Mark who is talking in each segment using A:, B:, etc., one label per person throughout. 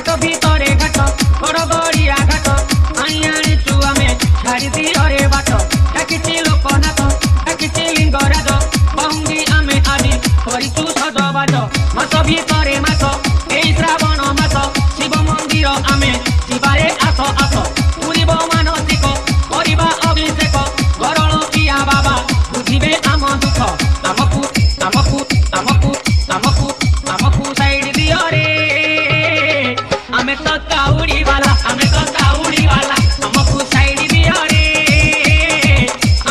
A: घाट भितरे घाट बड़ गड़िया घाट आई आनीचु आमे छाड़ी दियरे बाट डाकिछि लोकनाथ डाकिछि लिंगराज बहुंगी आमे आदि करिछु सजबाज मास भितरे मास एई श्रावण मास शिव मंदिर आमे शिवारे आस आस पूरिब मानसिक करिबा अभिषेक गरल किया बाबा बुझिबे आम दुख आमकु आमकु आमकु आमकु आमकु साइड दियो रे आमे तो काउड़ी वाला आमे तो काउड़ी वाला आमकु साइड दियो रे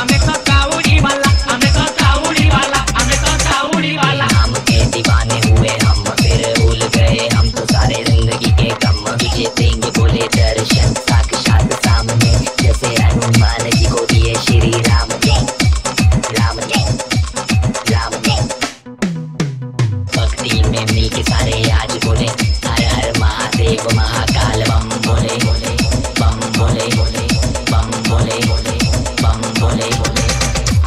A: आमे तो काउड़ी वाला आमे तो काउड़ी वाला आमे तो काउड़ी वाला
B: हम के दीवाने हुए हम फिर भूल गए हम तो सारे जिंदगी के गम तुझे देंगे बोले दर्शन साक्षात सामने जैसे हनुमान जी को दिए श्री राम जी राम जी राम जी भक्ति में मिल के सारे आज बोले हर हर महादेव महाकाल बम बोले बम बोले बम बोले बम बोले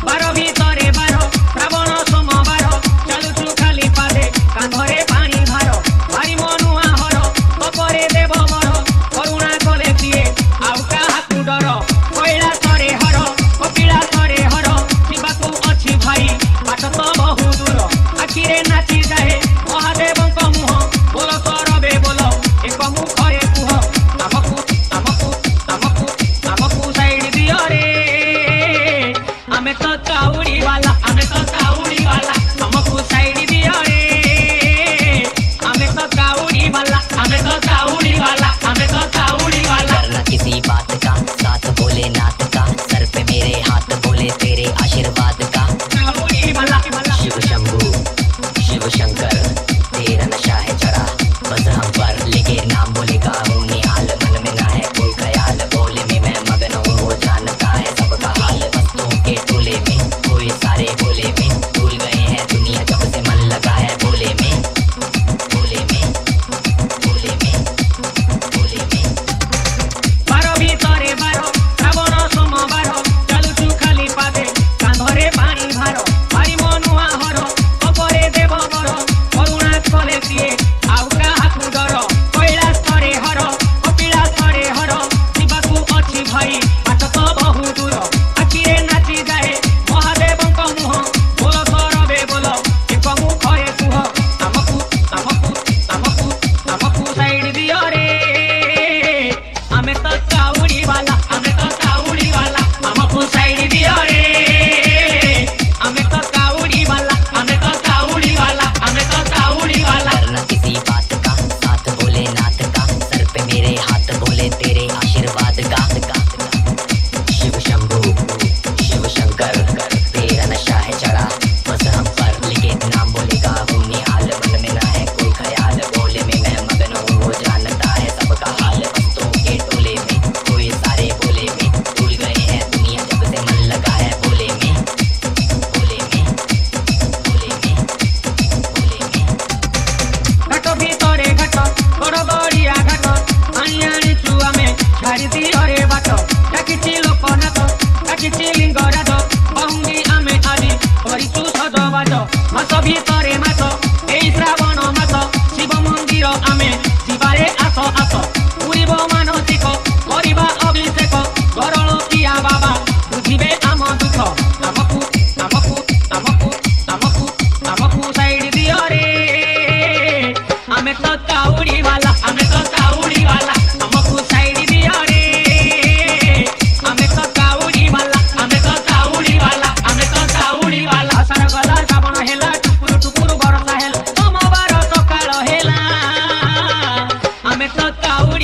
A: बार भितरे बार श्रावण सोमवार चलुछु खाली पादे कांधरे पानी भार भारी मनुआ हर तपरे देव बर करुणा कले दिए आउ काहाकु डर कैलासरे हर कपिलासरे हर शिवाकु अछि भाई बाट तो बहु दूर आखिरे नाची जाए महादेवଙ୍କ मुह बोल करबे बोल एक मुखरे कुह आमकु आमकु आमकु आमकु साइड दियो रे आमे तो काउड़ी वाला आमे तो काउड़ी वाला आमकु साइड दियो रे आमे तो काउड़ी वाला आमे तो काउड़ी वाला आमे तो काउड़ी वाला
B: करना किसी बात का साथ बोले नाथ का सर पे मेरे हाथ बोले तेरे आशीर्वाद का
A: काउड़ी वाला
B: शिव शंभू शिव शंकर तेरा नशा है चढ़ा बस हम पर लेके नाम बोलेगा हूँ निहाल मन में ना है कोई ख्याल बोले में मैं मगन हूँ वो जानता है सबका हाल वस्तुओं के टोले में कोई सारे बोले में भूल गए हैं दुनिया जब से मन लगा है बोले में बोले में बोले में बोले में
A: बार भितरे बार श्रावण सोमवार चलुछु खाली पादे कांधरे पानी भार भारी मनुआ हर तपरे देव बर करुणा कले दिए आउ काहाकु डर कैलासरे हर कपिलासरे हर शिवाकु अछि भाई बाट तो बहु दूर आखिरे नाची जाए महादेवଙ୍କ मुह बोल करबे बोल एक मुखरे कुह आमकु आमकु आमकु आमकु साइड दियो रे आमे तो काउड़ी वाला आमे तो काउड़ी वाला आमकु साइड दियो रे आमे तो काउड़ी वाला आमे तो काउड़ी वाला आमे तो काउड़ी वाला
B: करना किसी बात का साथ बोले नाथ का सर पे मेरे हाथ बोले तेरे आशीर्वाद का शिव शंभू शिव शंकर तेरा नशा है चढ़ा बस हम पर लेके नाम बोलेगा हूँ निहाल मन में ना है कोई ख्याल बोले में मैं मगन हूँ वो जानता है सबका हाल वस्तुओं के टोले में कोई सारे बोले में भूल गए हैं दुनिया जब से मन लगा है बोले में बोले में बोले में बोले में
A: घाट भितरे घाट बड़ गड़िया घाट आई आनीचु आमे छाड़ी दियरे बाट डाकिछि लोकनाथ डाकिछि लिंगराज बहुंगी आमे आदि करिछु सजबाज मास भितरे मास एई श्रावण मास शिव मंदिर आमे शिवारे आस आस पूरिब मानसिक करिबा अभिषेक गरल किया बाबा बुझिबे आम दुख आमकु आमकु आमकु आमकु आमकु साइड दियो रे आमे तो काउड़ी वाला आमे तो काउड़ी वाला आमकु साइड दियो रे आमे तो काउड़ी वाला आमे तो काउड़ी वाला आमे तो काउड़ी वाला आसार गला श्रावण हेला टुकुर टुकुर बरसा हेला सोमवार सकाळ हेला आमे तो काउड़ी